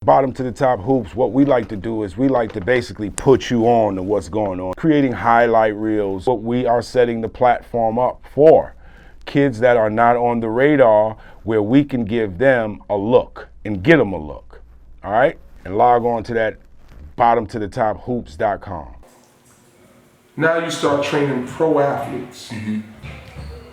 Bottom to the top hoops, what we like to do is we like to basically put you on to what's going on. Creating highlight reels, what we are setting the platform up for. Kids that are not on the radar, where we can give them a look and get them a look. All right? And log on to that bottomtothetophoops.com. Now you start training pro athletes. Mm-hmm.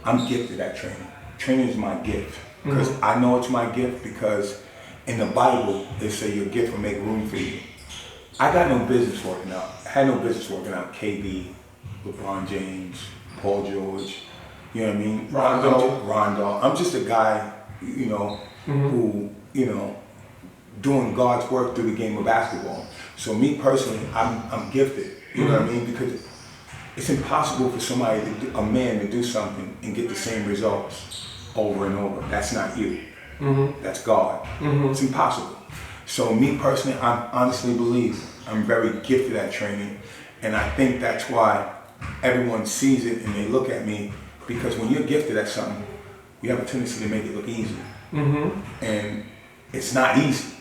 I'm gifted at training. Training is my gift. Because I know it's my gift because in the Bible, it says your gift will make room for you. I got no business working out. I had no business working out KD, LeBron James, Paul George, you know what I mean? Rondo. I'm just a guy, who, doing God's work through the game of basketball. So me personally, I'm gifted, you know what I mean? Because it's impossible for a man to do something and get the same results over and over. That's not you. That's God. It's impossible. So me personally, I honestly believe I'm very gifted at training, and I think that's why everyone sees it and they look at me, because when you're gifted at something, you have a tendency to make it look easy. And it's not easy.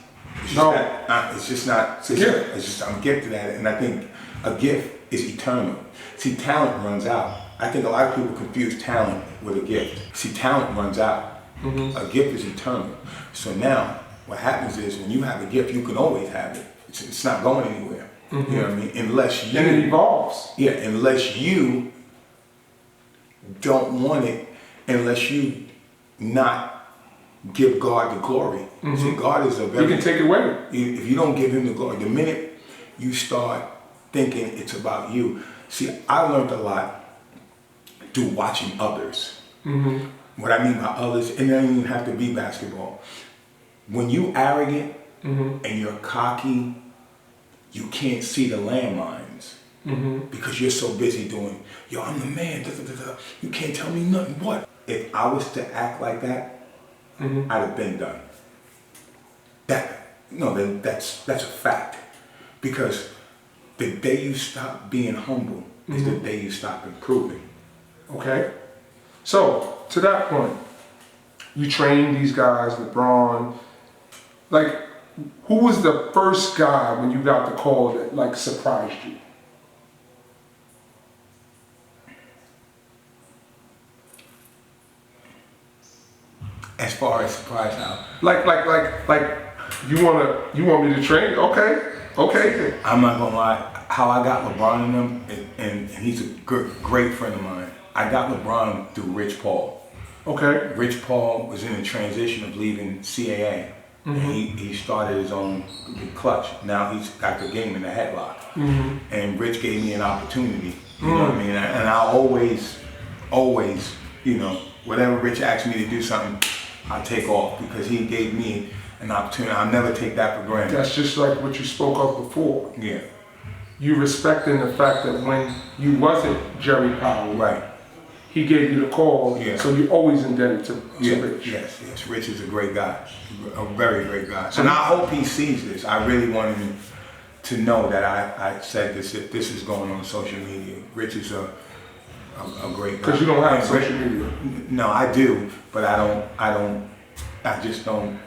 It's just I'm gifted at it, and I think a gift is eternal. See, talent runs out. I think a lot of people confuse talent with a gift. See, talent runs out. A gift is eternal. So now, what happens is when you have a gift, you can always have it. It's not going anywhere. You know what I mean? Unless you... And it evolves. Yeah, unless you don't want it, unless you not give God the glory. See, God is a very... He can take it away. If you don't give him the glory, the minute you start thinking it's about you. See, I learned a lot through watching others. What I mean by others, and it doesn't even have to be basketball. When you arrogant and you're cocky, you can't see the landmines because you're so busy doing, yo, I'm the man, you can't tell me nothing. What? If I was to act like that, I'd have been done. That's a fact. Because the day you stop being humble is the day you stop improving. Okay. So, to that point, you train these guys, LeBron. Like, who was the first guy when you got the call that surprised you? As far as surprise how? Like you want me to train? Okay. I'm not gonna lie. How I got LeBron in them, and he's a great friend of mine. I got LeBron through Rich Paul. Okay. Rich Paul was in the transition of leaving CAA. And he started his own clutch. Now he's got the game in the headlock. And Rich gave me an opportunity. You know what I mean? And I always, whatever Rich asked me to do something, I take off because he gave me an opportunity. I'll never take that for granted. That's just like what you spoke of before. Yeah. You respecting the fact that when you wasn't Jerry Powell, right, he gave you the call, so you're always indebted to Rich. Yes. Rich is a great guy, a very great guy. And I hope he sees this. I really want him to know that I said this is going on social media. Rich is a great guy. Because you don't have social media. No, I do, but I just don't,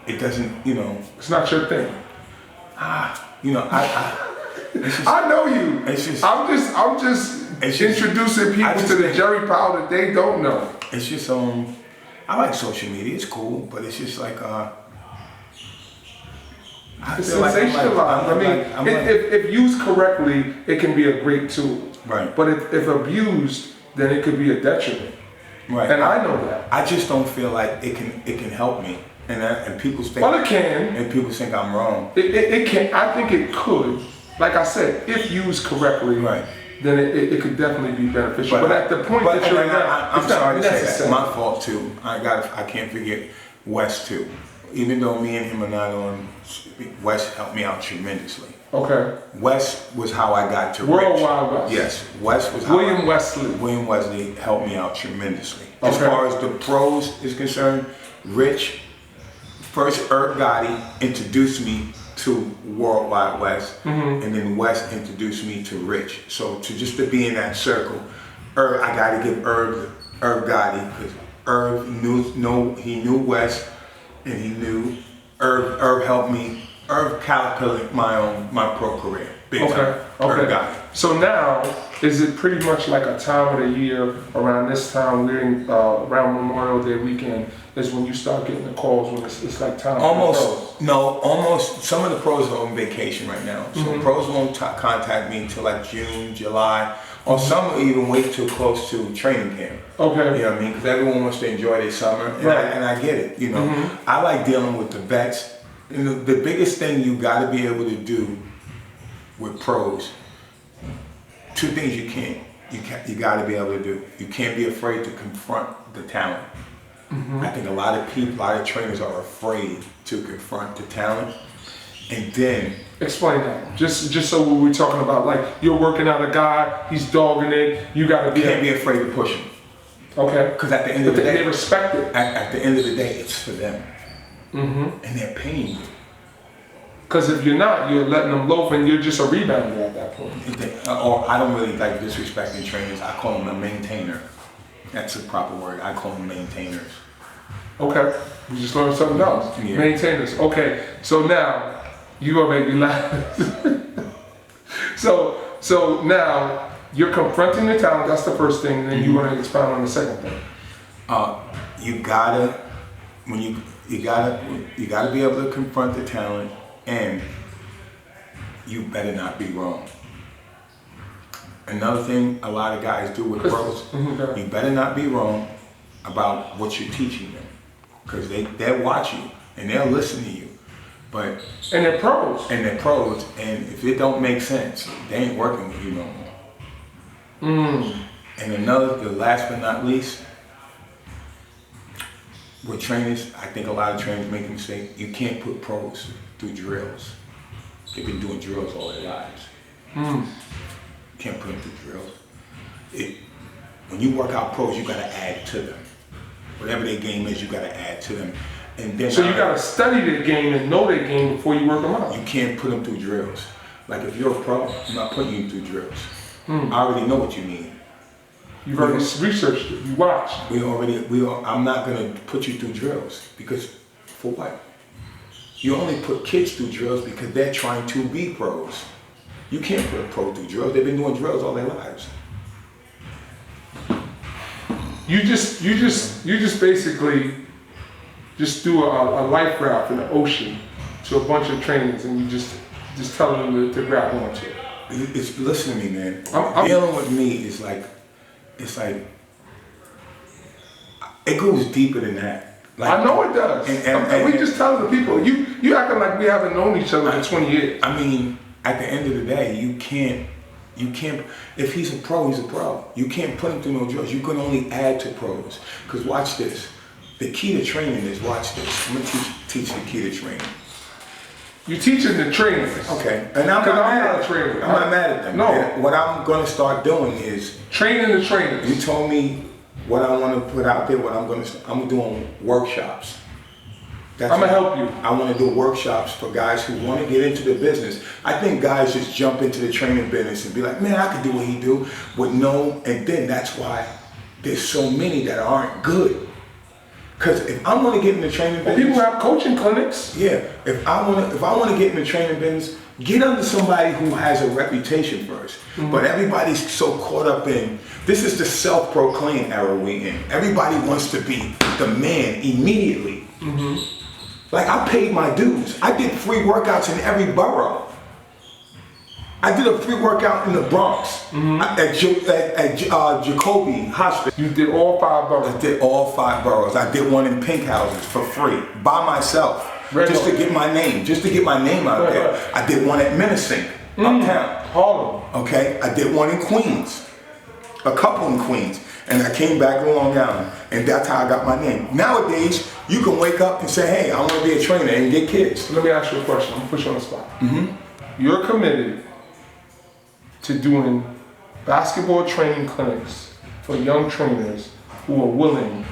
it doesn't, It's not your thing. I know you. It's just, I'm just introducing people to the Jerry Powell that they don't know. It's just I like social media. It's cool, but it's just like it's sensationalized. If used correctly, it can be a great tool. Right. But if abused, then it could be a detriment. Right. And I know that. I just don't feel like it can help me. And people think. Well, it can. And people think I'm wrong. It can. I think it could. Like I said, if used correctly, right, then it could definitely be beneficial. But at the point that you're at, I'm sorry to say that. My fault too. I can't forget Wes too. Even though me and him are not on, Wes helped me out tremendously. Okay. Wes was how I got to Worldwide Wes. Yes, Wes was how William Wesley. William Wesley helped me out tremendously. As Okay. far as the pros is concerned, Rich, first Irv Gotti introduced me to World Wide West, and then West introduced me to Rich. So to be in that circle, I got to give Irv Gotti, because Irv knew West, and he knew Irv helped me. Irv calculated my pro career. Big time. Irv Gotti. So now, is it pretty much like a time of the year around this time, we're in, around Memorial Day weekend, is when you start getting the calls when it's like time for the pros? Almost. Some of the pros are on vacation right now. So pros won't contact me until like June, July, or some will even wait till close to training camp. Okay. You know what I mean? Because everyone wants to enjoy their summer, and I get it. You know, I like dealing with the vets. You know, the biggest thing you got to be able to do with pros, two things you got to be able to do. You can't be afraid to confront the talent. I think a lot of trainers are afraid to confront the talent, and then explain that. Just so we're talking about, like, you're working out a guy, he's dogging it. You got to be. Can't be afraid to push him. Okay. Because at the end of the day, they respect it. At the end of the day, it's for them, and they're paying you. Because if you're not, you're letting them loaf, and you're just a rebounder at that point. Or I don't really like disrespecting trainers. I call them a maintainer. That's the proper word. I call them maintainers. Okay, we just learned something else. Yeah. Maintainers. Okay, so now you gonna make me laugh. So now you're confronting the talent. That's the first thing, and then you want to expound on the second thing. You gotta be able to confront the talent, and you better not be wrong. Another thing a lot of guys do with pros, you better not be wrong about what you're teaching them, because they'll watch you and they'll listen to you. And they're pros. And if it don't make sense, they ain't working with you no more. And the last but not least, with trainers, I think a lot of trainers make a mistake. You can't put pros through drills. They've been doing drills all their lives. You can't put them through drills. When you work out pros, you gotta add to them. Whatever their game is, you gotta add to them. And then so you gotta study their game and know their game before you work them out. You can't put them through drills. Like if you're a pro, I'm not putting you through drills. I already know what you need. You've already researched it. You watched. I'm not gonna put you through drills, because for what? You only put kids through drills because they're trying to be pros. You can't put a pro through drills. They've been doing drills all their lives. You just basically just do a life raft in the ocean to a bunch of trainers, and you just tell them to grab onto it. Listen to me, man. Dealing with me is like, it's like, it goes deeper than that. Like, I know it does. And we just telling the people, you acting like we haven't known each other for 20 years. I mean, at the end of the day, you can't, if he's a pro, he's a pro. You can't put him through no drills. You can only add to pros. Because watch this. The key to training is, watch this. I'm going to teach the key to training. You're teaching the trainers. Okay. And I'm not mad at them. No. And what I'm going to start doing is training the trainers. You told me what I want to put out there, I'm doing workshops. I'm going to help you. I want to do workshops for guys who want to get into the business. I think guys just jump into the training business and be like, man, I can do what he do, and then that's why there's so many that aren't good. Because if I want to get in the training business, people have coaching clinics. Yeah, if I want to get in the training business, get under somebody who has a reputation first. But everybody's so caught up in, this is the self-proclaimed era we in. Everybody wants to be the man immediately. Like, I paid my dues. I did free workouts in every borough. I did a free workout in the Bronx at Jacoby Hospital. You did all 5 boroughs? I did all 5 boroughs. I did one in Pink Houses for free, by myself, just to get my name out there. I did one at Menacing, uptown. Harlem. Okay, I did one in Queens, a couple in Queens, and I came back to Long Island, and that's how I got my name. Nowadays, you can wake up and say, hey, I want to be a trainer and get kids. Let me ask you a question. I'm going to put you on the spot. You're committed to doing basketball training clinics for young trainers who are willing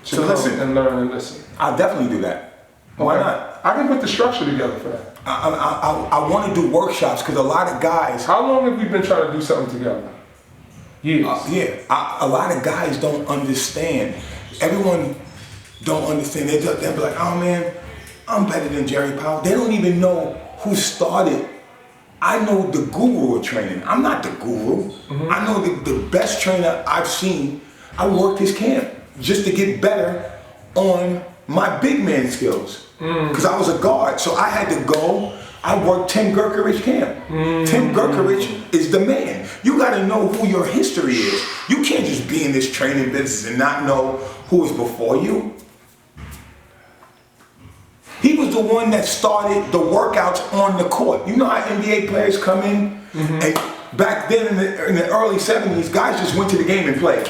to come listen and learn and listen? I'll definitely do that. Why Okay. not? I can put the structure together for that. I want to do workshops because a lot of guys. How long have we been trying to do something together? Years. A lot of guys don't understand. Everyone don't understand. They'll be like, oh man, I'm better than Jerry Powell. They don't even know who started. I know the guru of training. I'm not the guru. I know the best trainer I've seen. I worked his camp just to get better on my big man skills. Because I was a guard, so I had to go. I worked Tim Gerkerich camp. Tim Gerkerich is the man. You got to know who your history is. You can't just be in this training business and not know who was before you. He was the one that started the workouts on the court. You know how NBA players come in, and back then in the early 70s, guys just went to the game and played.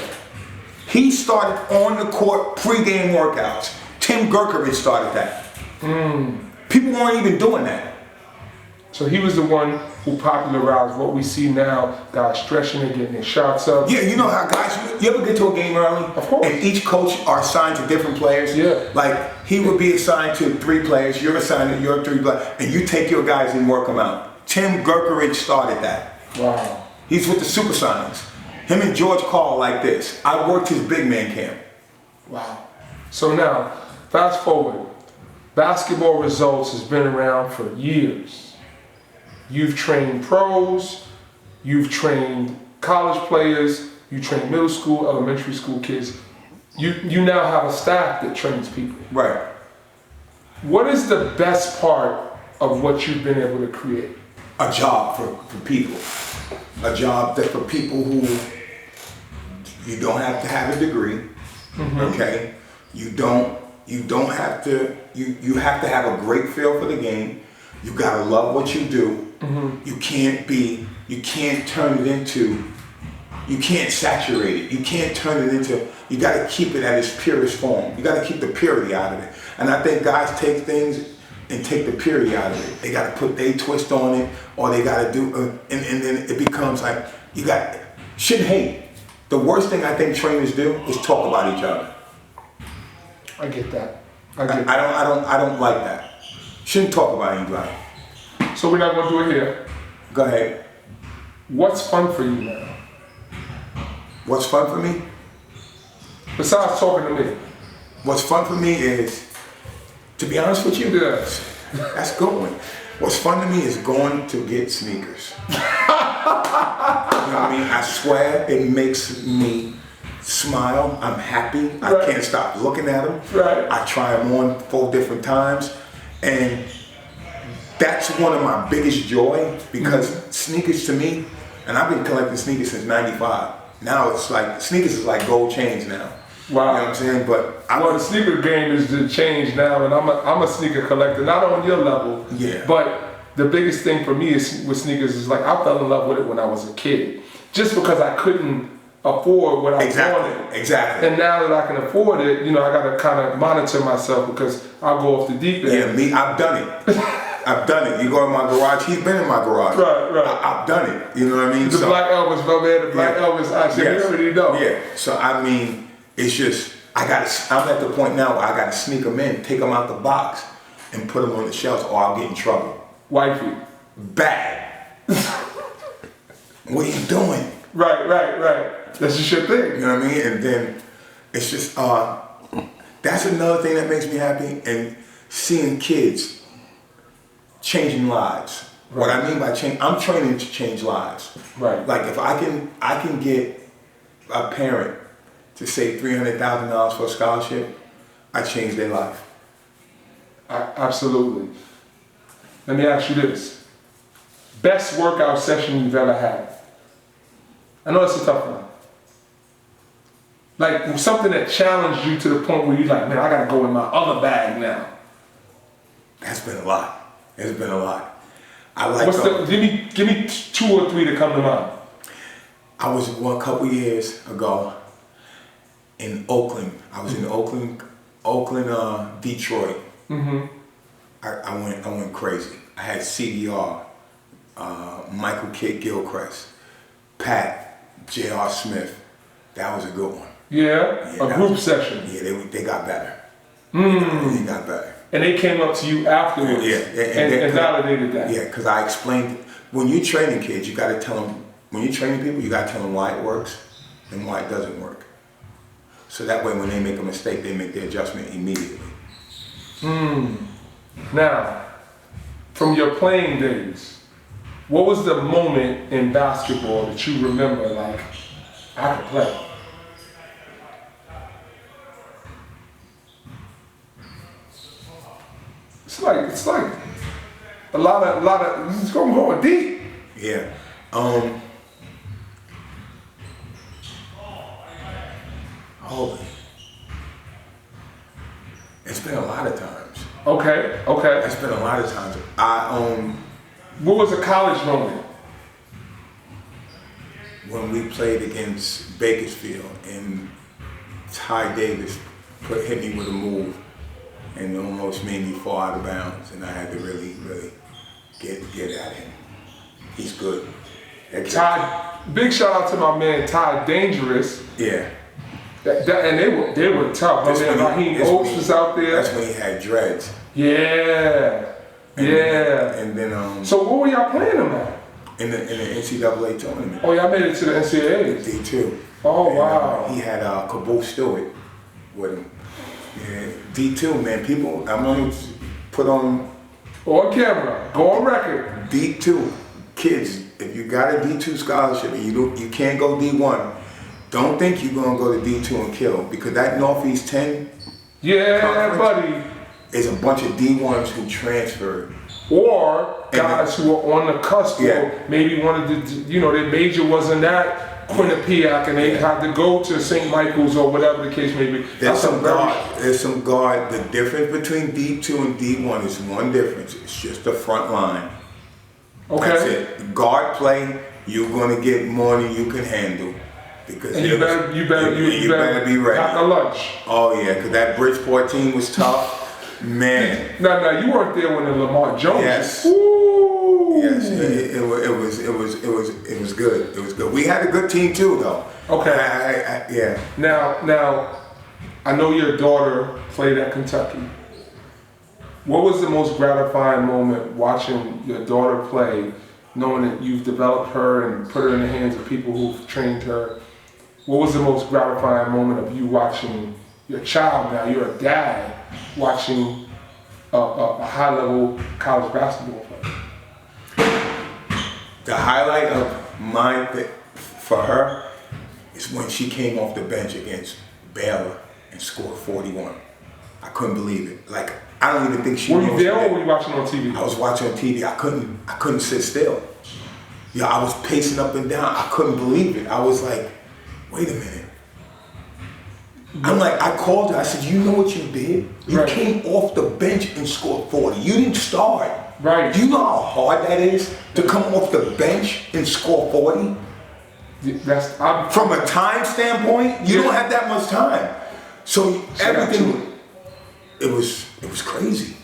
He started on the court pre-game workouts. Tim Gerkerich started that. People weren't even doing that. So he was the one who popularized what we see now, guys stretching and getting their shots up. Yeah, you know how guys, you ever get to a game early? Of course. And each coach are assigned to different players? Yeah. Like, he would be assigned to 3 players, you're assigned to your 3 players, and you take your guys and work them out. Tim Gerkerich started that. Wow. He's with the Supersonics. Him and George Karl like this. I worked his big man camp. Wow. So now, fast forward. Basketball Results has been around for years. You've trained pros, you've trained college players, you train middle school, elementary school kids. You now have a staff that trains people. Right. What is the best part of what you've been able to create? A job for people. A job that for people who you don't have to have a degree, okay? You have to have a great feel for the game. You gotta love what you do. You can't turn it into, you can't saturate it. You can't turn it into, you gotta keep it at its purest form. You gotta keep the purity out of it. And I think guys take things and take the purity out of it. They gotta put their twist on it, or they gotta do, and then it becomes like, shouldn't hate. The worst thing I think trainers do is talk about each other. I get that. I don't like that. Shouldn't talk about anybody. So we're not gonna do it here. Go ahead. What's fun for you now? What's fun for me? Besides talking to me. What's fun for me is, to be honest with you, Yes. that's going. What's fun to me is going to get sneakers. You know what I mean? I swear it makes me smile. I'm happy. I Right. can't stop looking at them. Right. I try them on 4 different times. And that's one of my biggest joy, because sneakers to me, and I've been collecting sneakers since '95. Now it's like, sneakers is like gold chains now. Wow. You know what I'm saying? But Well, the sneaker game is the change now, and I'm a sneaker collector, not on your level. Yeah. But the biggest thing for me is with sneakers is like I fell in love with it when I was a kid, just because I couldn't afford what I wanted. Exactly. And now that I can afford it, you know, I gotta kind of monitor myself because I'll go off the deep end. Yeah, me, I've done it. I've done it. You go in my garage, he's been in my garage. Right. I've done it. You know what I mean? The Black Elvis, my man, the Black Elvis. I said, Yes. you already know. Yeah. So I mean, it's just I'm at the point now where I gotta sneak them in, take them out the box, and put them on the shelves, or I'll get in trouble. Wifey. Bad. What are you doing? Right. That's just your thing. You know what I mean? And then it's just that's another thing that makes me happy, and seeing kids changing lives. Right. What I mean by change, I'm training to change lives. Right. Like if I can get a parent to save $300,000 for a scholarship, I change their life. Absolutely. Let me ask you this. Best workout session you've ever had? I know it's a tough one. Like something that challenged you to the point where you're like, man, I gotta go in my other bag now. That's been a lot. It's been a lot. I like. Give me 2 or 3 to come to mind. I was a couple years ago in Oakland. I was in Oakland, Detroit. I went crazy. I had CDR, Michael Kidd Gilchrist, Pat, J.R. Smith. That was a good one. Yeah, Yeah, a group session. Yeah, they got better. They got better. And they came up to you afterwards and validated that. Yeah, because I explained, when you're training kids, you got to tell them, when you're training people, you got to tell them why it works and why it doesn't work. So that way when they make a mistake, they make the adjustment immediately. Now, from your playing days, what was the moment in basketball that you remember, like, I could play? It's like a lot of, it's going deep. Yeah. Holy. It's been a lot of times. Okay. It's been a lot of times. What was a college moment? When we played against Bakersfield and Ty Davis hit me with a move and almost made me fall out of bounds, and I had to really get at him. He's good. Ty, big shout out to my man Ty Dangerous. Yeah. And they were tough. My man Raheem Oaks was out there. That's when he had dreads. Yeah. And then So where were y'all playing them at? In the NCAA tournament. Oh, y'all made it to the NCAAs. D2. Oh, and, wow. He had Caboose Stewart with him. Yeah, D2, man. People, I'm gonna put on camera, go on record. D2 kids. If you got a D2 scholarship and you can't go D1, don't think you're gonna go to D2 and kill, because that Northeast 10 buddy, is a bunch of D1s who transferred. Or guys who are on the cusp, or maybe wanted to, their major wasn't at Quinnipiac and they had to go to St. Michael's or whatever the case may be. There's some guard. The difference between D2 and D1 is one difference. It's just the front line. Okay. That's it. Guard play, you're gonna get more than you can handle. Because and you better be ready. Pack a lunch. Oh yeah, because that Bridgeport team was tough. Man. No, you weren't there when the Lamar Jones. Yes. Woo. Yes, it was good. It was good. We had a good team too, though. Okay. Yeah. Now, I know your daughter played at Kentucky. What was the most gratifying moment watching your daughter play, knowing that you've developed her and put her in the hands of people who've trained her? What was the most gratifying moment of you watching your child, now you're a dad, watching a high-level college basketball play? The highlight of mine for her is when she came off the bench against Baylor and scored 41. I couldn't believe it. Like, I don't even think she Were you there or were you watching on TV? I was watching on TV. I couldn't sit still. Yeah, I was pacing up and down. I couldn't believe it. I was like, wait a minute. I called her. I said, you know what you did? You came off the bench and scored 40. You didn't start. Right. Do you know how hard that is to come off the bench and score 40? From a time standpoint, you don't have that much time. So everything, it was crazy.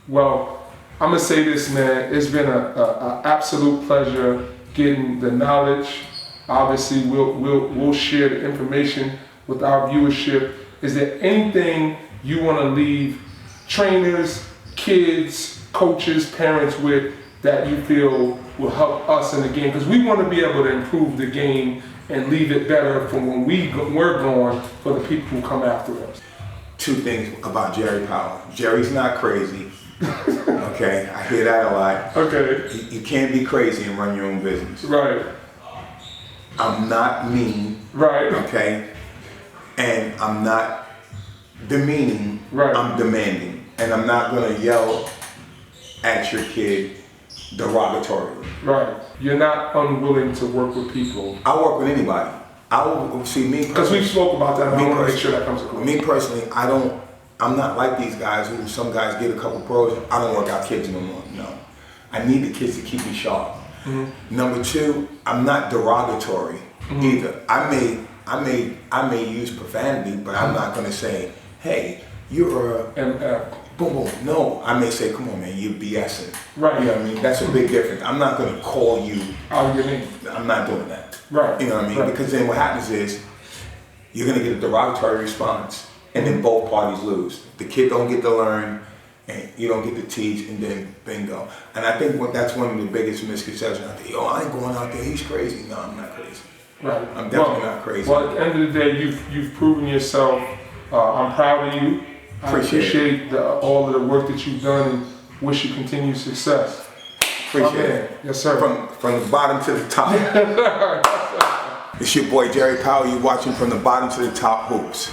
Well, I'm gonna say this, man. It's been a absolute pleasure getting the knowledge. Obviously, we'll share the information with our viewership. Is there anything you want to leave trainers, kids, coaches, parents with that you feel will help us in the game? Because we want to be able to improve the game and leave it better for when we're going for the people who come after us. Two things about Jerry Powell. Jerry's not crazy. Okay, I hear that a lot. Okay. You can't be crazy and run your own business. Right. I'm not mean. Right. Okay. And I'm not demeaning. Right. I'm demanding. And I'm not gonna yell at your kid derogatorily. Right. You're not unwilling to work with people. I work with anybody. I will see me because we spoke about that. And I want to make sure that comes across. Me personally, I'm not like these guys who some guys get a couple pros. I don't work out kids no more. No, I need the kids to keep me sharp. Mm-hmm. Number two, I'm not derogatory either. I may use profanity, but I'm not gonna say, hey, you're a boom boom. No, I may say, come on man, you're BSing. Right. You know what I mean? That's a big difference. I'm not gonna call you out your name. I'm not doing that. Right. You know what I mean? Right. Because then what happens is you're gonna get a derogatory response, and then both parties lose. The kid don't get to learn, and you don't get to teach, and then bingo. And I think that's one of the biggest misconceptions. I think, I ain't going out there. He's crazy. No, I'm not crazy. Right. I'm definitely not crazy. Well, at the end of the day, you've proven yourself. I'm proud of you. I appreciate all of the work that you've done, and wish you continued success. Appreciate it. Yes, sir. From the bottom to the top. It's your boy Jerry Powell. You're watching From the Bottom to the Top Hoops.